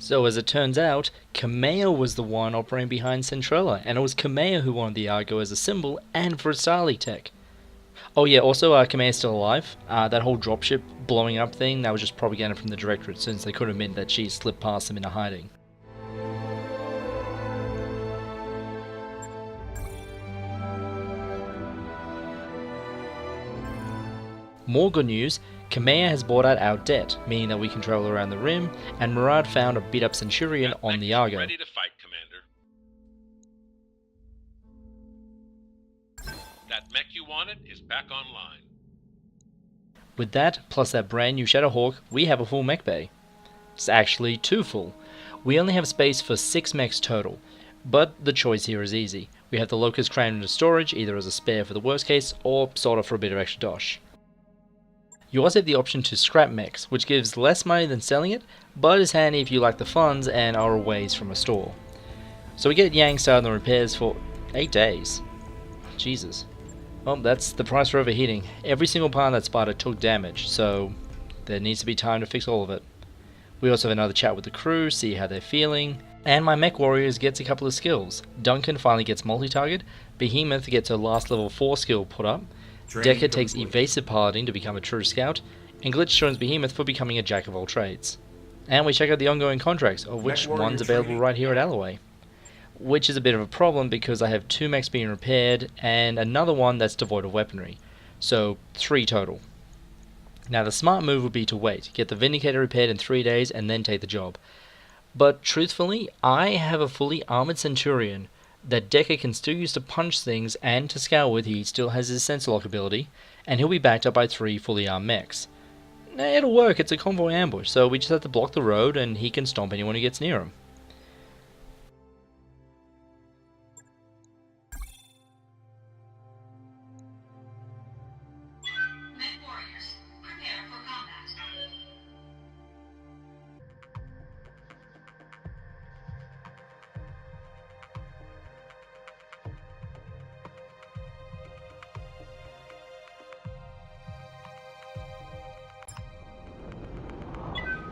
So as it turns out, Kamea was the one operating behind Centrella, and it was Kamea who wanted the Argo as a symbol and for its BATTLETECH. Oh yeah, also Kamea's still alive. That whole dropship blowing up thing, that was just propaganda from the Directorate since they couldn't admit that she slipped past them into hiding. More good news, Kamea has bought out our debt, meaning that we can travel around the rim, and Murad found a beat-up Centurion on the Argo. Ready to fight, Commander. That mech you wanted is back online. With that, plus that brand new Shadowhawk, we have a full mech bay. It's actually too full. We only have space for 6 mechs total, but the choice here is easy. We have the Locust crammed into storage, either as a spare for the worst case, or sort of for a bit of extra dosh. You also have the option to scrap mechs, which gives less money than selling it, but is handy if you like the funds and are a ways from a store. So we get Yang started on the repairs for 8 days. Jesus. Well, that's the price for overheating. Every single part of that spider took damage, so there needs to be time to fix all of it. We also have another chat with the crew, see how they're feeling, and my mech warriors gets a couple of skills. Duncan finally gets multi-target, Behemoth gets her last level 4 skill put up, Decker takes Evasive Paladin to become a true scout, and Glitch joins Behemoth for becoming a jack of all trades. And we check out the ongoing contracts, of which one's available right here at Alloway. Which is a bit of a problem because I have 2 mechs being repaired, and another one that's devoid of weaponry. So 3 total. Now the smart move would be to wait, get the Vindicator repaired in 3 days, and then take the job. But truthfully, I have a fully armored Centurion that Decker can still use to punch things, and to scale with he still has his sensor lock ability, and he'll be backed up by 3 fully armed mechs. It'll work, it's a convoy ambush, so we just have to block the road and he can stomp anyone who gets near him.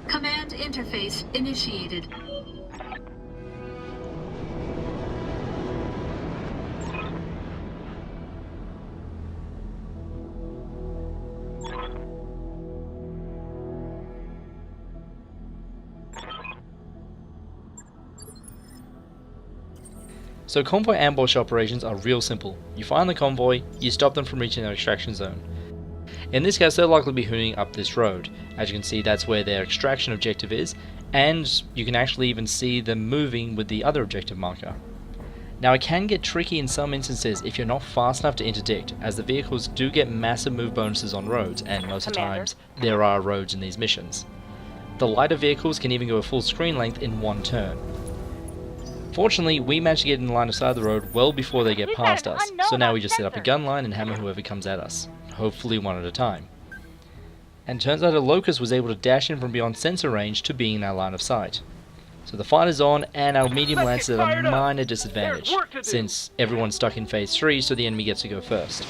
Command interface initiated. So convoy ambush operations are real simple. You find the convoy, you stop them from reaching their extraction zone. In this case, they'll likely be hooning up this road. As you can see, that's where their extraction objective is, and you can actually even see them moving with the other objective marker. Now it can get tricky in some instances if you're not fast enough to interdict, as the vehicles do get massive move bonuses on roads, and most of the times there are roads in these missions. The lighter vehicles can even go a full screen length in 1 turn. Fortunately, we managed to get in the line of sight of the road well before they get past us, so now we just set up a gun line and hammer whoever comes at us, hopefully one at a time. And turns out a Locust was able to dash in from beyond sensor range to being in our line of sight. So the fight is on, and our medium lances at a minor disadvantage, since everyone's stuck in phase 3, so the enemy gets to go first.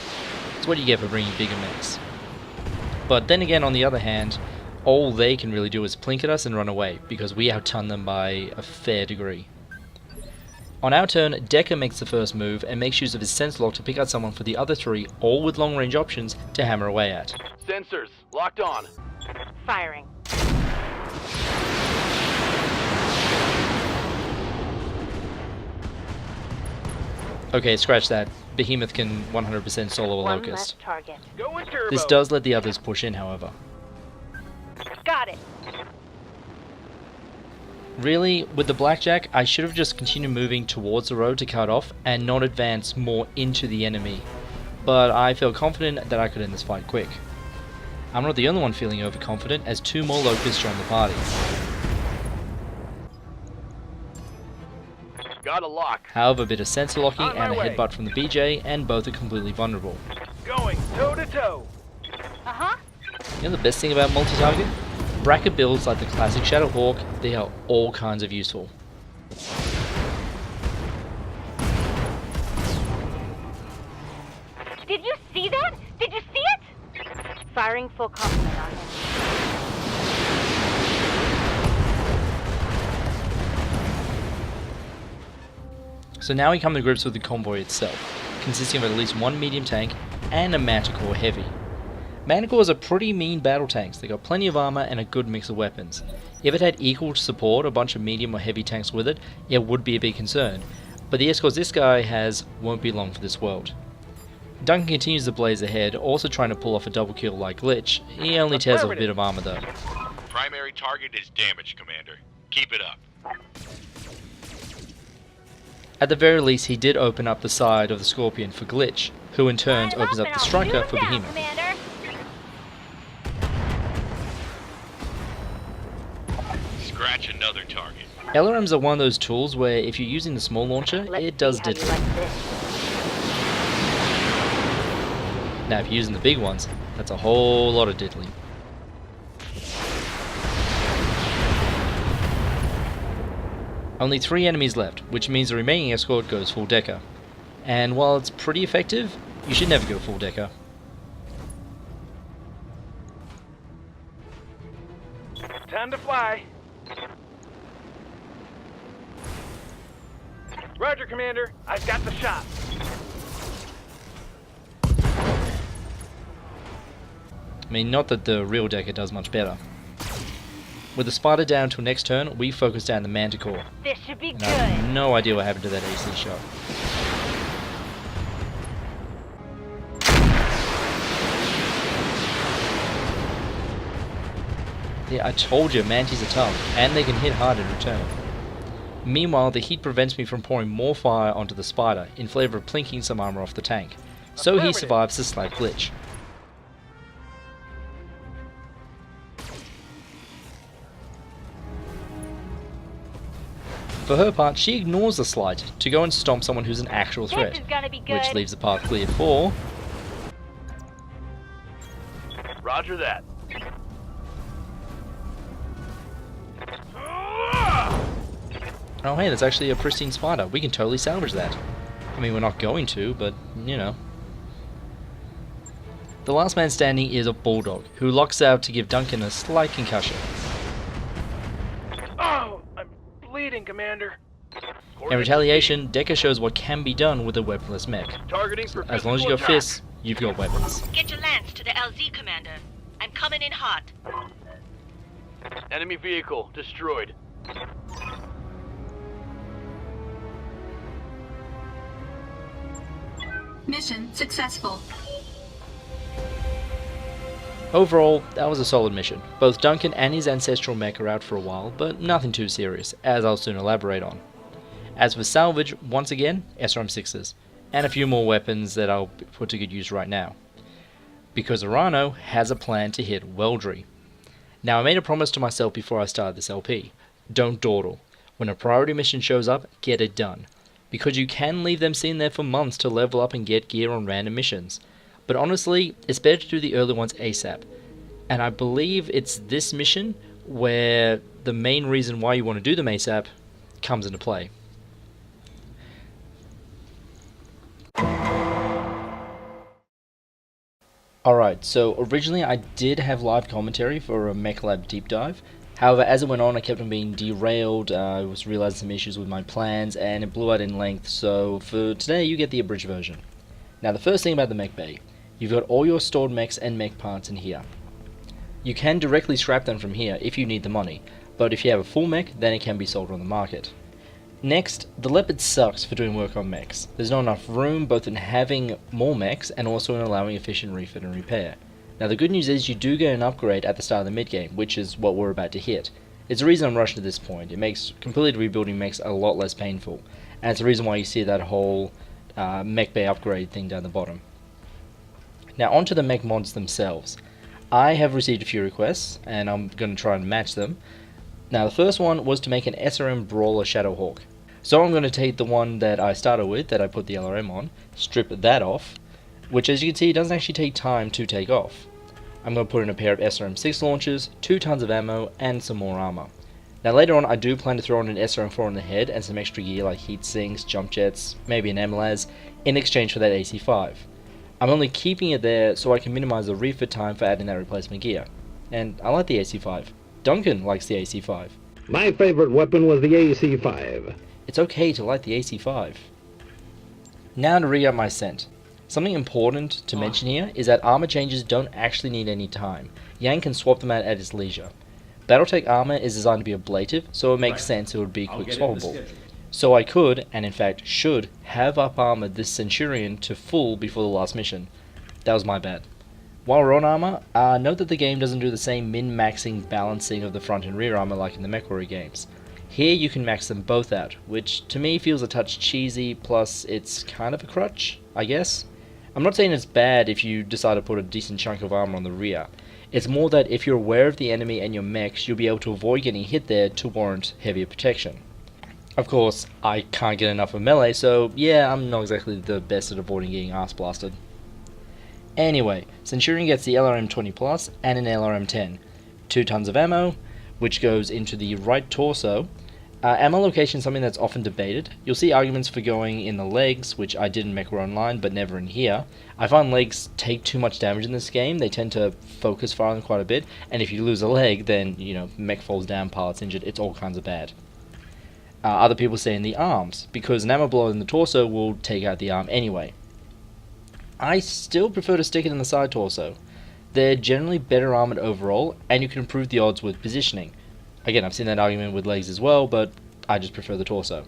It's what you get for bringing bigger mechs. But then again, on the other hand, all they can really do is plink at us and run away, because we outton them by a fair degree. On our turn, Decker makes the first move and makes use of his sense lock to pick out someone for the other 3, all with long range options, to hammer away at. Sensors, locked on. Firing. Okay, scratch that. Behemoth can 100% solo a One Locust. less target. Going turbo. This does let the others push in, however. Got it. Really, with the Blackjack, I should have just continued moving towards the road to cut off and not advance more into the enemy. But I feel confident that I could end this fight quick. I'm not the only one feeling overconfident, as 2 more Locusts join the party. Got a lock. However, a bit of sensor locking On my and a way. headbutt from the BJ, and both are completely vulnerable. Going toe to toe. Uh-huh. You know the best thing about multi-target? Bracket builds like the classic Shadowhawk, they are all kinds of useful. Did you see that? Did you see it? Firing full complement on him. So now we come to grips with the convoy itself, consisting of at least one medium tank and a Manticore heavy. Manticores are pretty mean battle tanks. They got plenty of armor and a good mix of weapons. If it had equal support, a bunch of medium or heavy tanks with it, it would be a big concern. But the escorts this guy has won't be long for this world. Duncan continues to blaze ahead, also trying to pull off a double kill like Glitch. He only tears off a bit of armor though. Primary target is damaged, Commander. Keep it up. At the very least, he did open up the side of the Scorpion for Glitch, who in turn opens up the Striker for Behemoth. Commander. Scratch another target. LRMs are one of those tools where if you're using the small launcher, it does diddly. Now if you're using the big ones, that's a whole lot of diddly. Only 3 enemies left, which means the remaining escort goes full decker. And while it's pretty effective, you should never go full decker. Time to fly. Roger, Commander. I've got the shot. I mean, not that the real decker does much better. With the Spider down till next turn, we focus down the Manticore. This should be And good. I have no idea what happened to that AC shot. Yeah, I told you, Manties are tough, and they can hit hard in return. Meanwhile, the heat prevents me from pouring more fire onto the Spider, in favour of plinking some armour off the tank. So he survives the slight glitch. For her part, she ignores the slight to go and stomp someone who's an actual This threat, is gonna be good. which leaves the path clear for... Roger that. Oh hey, that's actually a pristine Spider. We can totally salvage that. I mean, we're not going to, but, you know. The last man standing is a Bulldog, who locks out to give Duncan a slight concussion. Oh, I'm bleeding, Commander. In retaliation, Decker shows what can be done with a weaponless mech. Targeting for As long as you physical got attack. fists, you've got weapons. Get your lance to the LZ, Commander. I'm coming in hot. Enemy vehicle destroyed. Mission successful. Overall, that was a solid mission. Both Duncan and his ancestral mech are out for a while, but nothing too serious, as I'll soon elaborate on. As for salvage, once again, SRM-6s, and a few more weapons that I'll put to good use right now. Because Arano has a plan to hit Weldry. Now I made a promise to myself before I started this LP. Don't dawdle. When a priority mission shows up, get it done. Because you can leave them sitting there for months to level up and get gear on random missions. But honestly, it's better to do the early ones ASAP. And I believe it's this mission where the main reason why you want to do them ASAP comes into play. Alright, so originally I did have live commentary for a Mechlab deep dive. However, as it went on, I kept on being derailed, I was realizing some issues with my plans, and it blew out in length, so for today you get the abridged version. Now the first thing about the mech bay, you've got all your stored mechs and mech parts in here. You can directly scrap them from here if you need the money, but if you have a full mech, then it can be sold on the market. Next, the Leopard sucks for doing work on mechs. There's not enough room both in having more mechs and also in allowing efficient refit and repair. Now the good news is you do get an upgrade at the start of the mid-game, which is what we're about to hit. It's the reason I'm rushing to this point. It makes completely rebuilding mechs a lot less painful, and it's the reason why you see that whole mech bay upgrade thing down the bottom. Now onto the mech mods themselves. I have received a few requests, and I'm going to try and match them. Now the first one was to make an SRM Brawler Shadowhawk. So I'm going to take the one that I started with, that I put the LRM on, strip that off, which as you can see doesn't actually take time to take off. I'm going to put in a pair of SRM-6 launchers, 2 tons of ammo, and some more armor. Now later on I do plan to throw on an SRM-4 on the head and some extra gear like heat sinks, jump jets, maybe an MLAS, in exchange for that AC-5. I'm only keeping it there so I can minimize the refit time for adding that replacement gear. And I like the AC-5. Duncan likes the AC-5. My favorite weapon was the AC-5. It's okay to like the AC-5. Now to rig up my scent. Something important to mention here is that armor changes don't actually need any time. Yang can swap them out at his leisure. BattleTech armor is designed to be ablative, so it makes sense it would be quick swappable. So I could, and in fact should, have up armored this Centurion to full before the last mission. That was my bad. While we're on armor, note that the game doesn't do the same min-maxing balancing of the front and rear armor like in the MechWarrior games. Here you can max them both out, which to me feels a touch cheesy, plus it's kind of a crutch, I guess. I'm not saying it's bad if you decide to put a decent chunk of armor on the rear. It's more that if you're aware of the enemy and your mechs, you'll be able to avoid getting hit there to warrant heavier protection. Of course, I can't get enough of melee, so yeah, I'm not exactly the best at avoiding getting ass blasted. Anyway, Centurion gets the LRM-20 Plus and an LRM-10. 2 tons of ammo, which goes into the right torso. Ammo location is something that's often debated. You'll see arguments for going in the legs, which I did in MechWarrior Online, but never in here. I find legs take too much damage in this game. They tend to focus firing quite a bit, and if you lose a leg, then, you know, mech falls down, pilot's injured, it's all kinds of bad. Other people say in the arms, because an ammo blow in the torso will take out the arm anyway. I still prefer to stick it in the side torso. They're generally better armored overall, and you can improve the odds with positioning. Again, I've seen that argument with legs as well, but I just prefer the torso.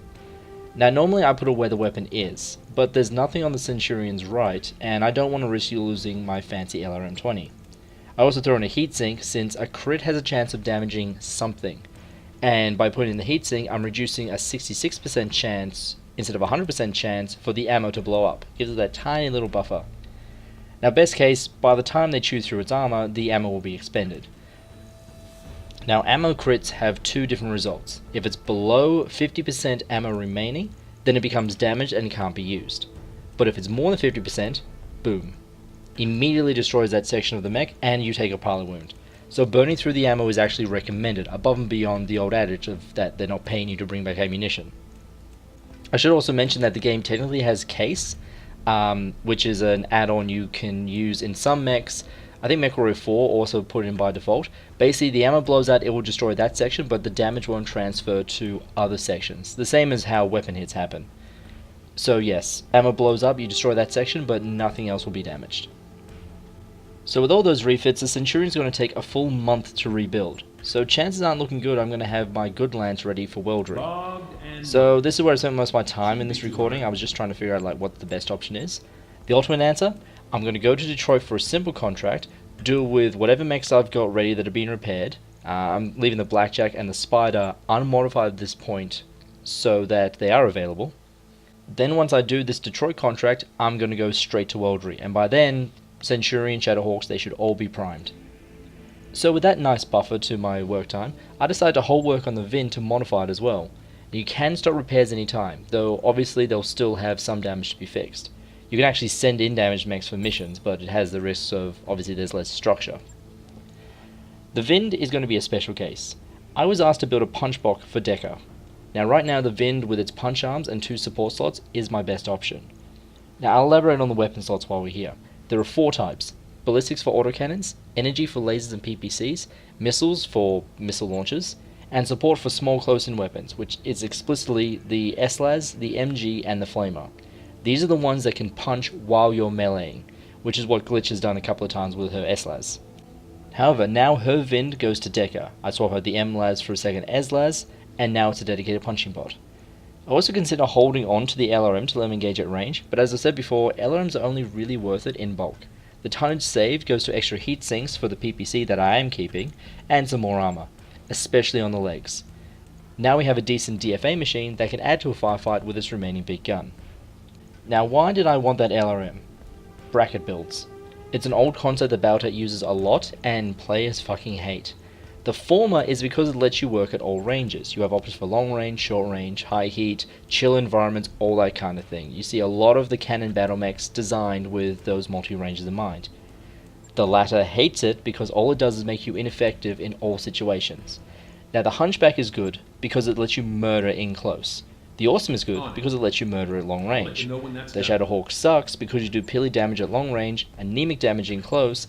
Now, normally I put it where the weapon is, but there's nothing on the Centurion's right, and I don't want to risk losing my fancy LRM-20. I also throw in a heatsink, since a crit has a chance of damaging something, and by putting in the heatsink, I'm reducing a 66% chance, instead of a 100% chance, for the ammo to blow up. Gives it that tiny little buffer. Now, best case, by the time they chew through its armor, the ammo will be expended. Now, ammo crits have 2 different results. If it's below 50% ammo remaining, then it becomes damaged and can't be used. But if it's more than 50%, boom. Immediately destroys that section of the mech, and you take a pilot wound. So burning through the ammo is actually recommended, above and beyond the old adage of that they're not paying you to bring back ammunition. I should also mention that the game technically has case, which is an add-on you can use in some mechs. I think MechWarrior 4 also put it in by default. Basically, the ammo blows out, it will destroy that section, but the damage won't transfer to other sections. The same as how weapon hits happen. So yes, ammo blows up, you destroy that section, but nothing else will be damaged. So with all those refits, the Centurion's going to take a full month to rebuild. So chances aren't looking good I'm going to have my good lance ready for weldering. So this is where I spent most of my time in this recording. I was just trying to figure out like what the best option is. The ultimate answer? I'm going to go to Detroit for a simple contract, do it with whatever mechs I've got ready that have been repaired. I'm leaving the Blackjack and the Spider unmodified at this point so that they are available. Then once I do this Detroit contract, I'm going to go straight to Weldery, and by then, Centurion, Shadowhawks, they should all be primed. So with that nice buffer to my work time, I decided to hold work on the VIN to modify it as well. You can start repairs anytime, though obviously they'll still have some damage to be fixed. You can actually send in damaged mechs for missions, but it has the risks of, obviously there's less structure. The Vind is going to be a special case. I was asked to build a punch block for Decker. Now right now the Vind with its punch arms and 2 support slots is my best option. Now I'll elaborate on the weapon slots while we're here. There are 4 types: ballistics for autocannons, energy for lasers and PPCs, missiles for missile launchers, and support for small close-in weapons, which is explicitly the SLAS, the MG, and the Flamer. These are the ones that can punch while you're meleeing, which is what Glitch has done a couple of times with her SLAS. However, now her Vind goes to Decker. I swap out the MLAS for a second SLAS, and now it's a dedicated punching bot. I also consider holding on to the LRM to let them engage at range, but as I said before, LRMs are only really worth it in bulk. The tonnage saved goes to extra heat sinks for the PPC that I am keeping, and some more armor, especially on the legs. Now we have a decent DFA machine that can add to a firefight with its remaining big gun. Now why did I want that LRM? Bracket builds. It's an old concept that BattleTech uses a lot, and players fucking hate. The former is because it lets you work at all ranges. You have options for long range, short range, high heat, chill environments, all that kind of thing. You see a lot of the canon battle mechs designed with those multi-ranges in mind. The latter hates it because all it does is make you ineffective in all situations. Now the Hunchback is good because it lets you murder in close. The Awesome is good because it lets you murder at long range. The Shadowhawk sucks because you do pilly damage at long range, anemic damage in close,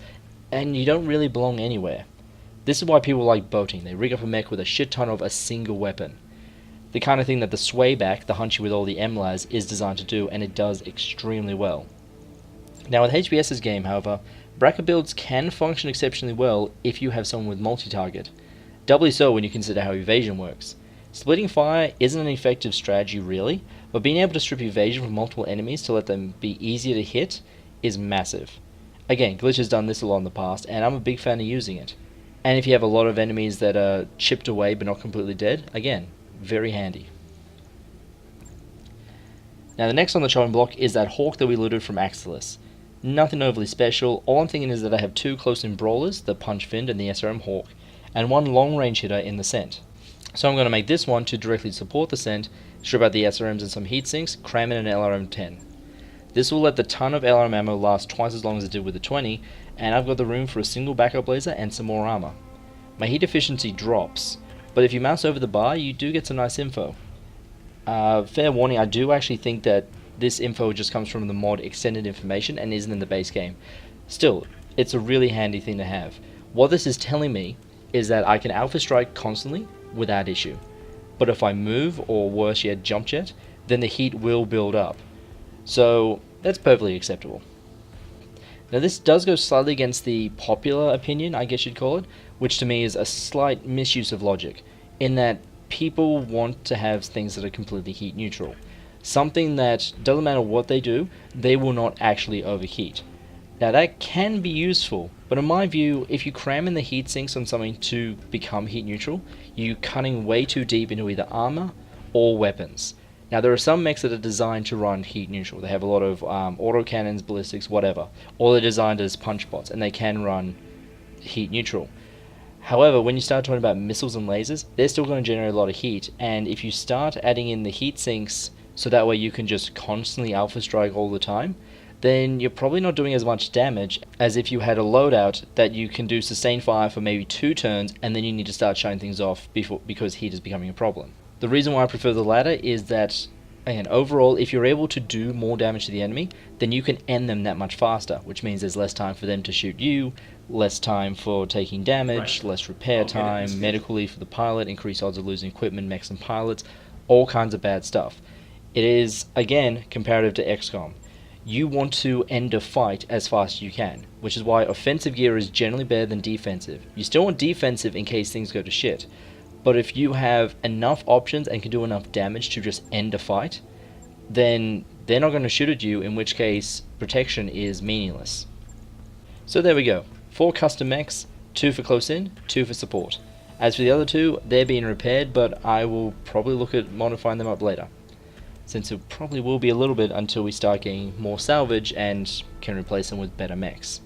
and you don't really belong anywhere. This is why people like boating. They rig up a mech with a shit ton of a single weapon. The kind of thing that the sway back, the hunchy with all the MLAs, is designed to do, and it does extremely well. Now with HBS's game, however, bracket builds can function exceptionally well if you have someone with multi-target. Doubly so when you consider how evasion works. Splitting fire isn't an effective strategy really, but being able to strip evasion from multiple enemies to let them be easier to hit is massive. Again, Glitch has done this a lot in the past, and I'm a big fan of using it. And if you have a lot of enemies that are chipped away but not completely dead, again, very handy. Now the next on the chopping block is that Hawk that we looted from Axelis. Nothing overly special. All I'm thinking is that I have two close-in brawlers, the Punch Finned and the SRM Hawk, and one long-range hitter in the Scent. So I'm going to make this one to directly support the Scent, strip out the SRMs and some heat sinks, cram in an LRM-10. This will let the ton of LRM ammo last twice as long as it did with the 20, and I've got the room for a single backup laser and some more armor. My heat efficiency drops, but if you mouse over the bar, you do get some nice info. Fair warning, I do actually think that this info just comes from the mod extended information and isn't in the base game. Still, it's a really handy thing to have. What this is telling me is that I can alpha strike constantly without issue. But if I move, or worse yet, jump jet, then the heat will build up. So that's perfectly acceptable. Now this does go slightly against the popular opinion, I guess you'd call it, which to me is a slight misuse of logic, in that people want to have things that are completely heat neutral. Something that doesn't matter what they do, they will not actually overheat. Now that can be useful, but in my view, if you cram in the heat sinks on something to become heat neutral, you're cutting way too deep into either armor or weapons. Now there are some mechs that are designed to run heat neutral. They have a lot of autocannons, ballistics, whatever. Or they're designed as punch bots, and they can run heat neutral. However, when you start talking about missiles and lasers, they're still going to generate a lot of heat, and if you start adding in the heat sinks so that way you can just constantly alpha strike all the time, then you're probably not doing as much damage as if you had a loadout that you can do sustained fire for maybe 2 turns, and then you need to start shutting things off because heat is becoming a problem. The reason why I prefer the latter is that, again, overall, if you're able to do more damage to the enemy, then you can end them that much faster, which means there's less time for them to shoot you, less time for taking damage, less repair time, medical leave for the pilot, increased odds of losing equipment, mechs and pilots, all kinds of bad stuff. It is, again, comparative to XCOM. You want to end a fight as fast as you can, which is why offensive gear is generally better than defensive. You still want defensive in case things go to shit, but if you have enough options and can do enough damage to just end a fight, then they're not going to shoot at you, in which case protection is meaningless. So there we go. 4 custom mechs, 2 for close in, 2 for support. As for the other 2, they're being repaired, but I will probably look at modifying them up later, since it probably will be a little bit until we start getting more salvage and can replace them with better mechs.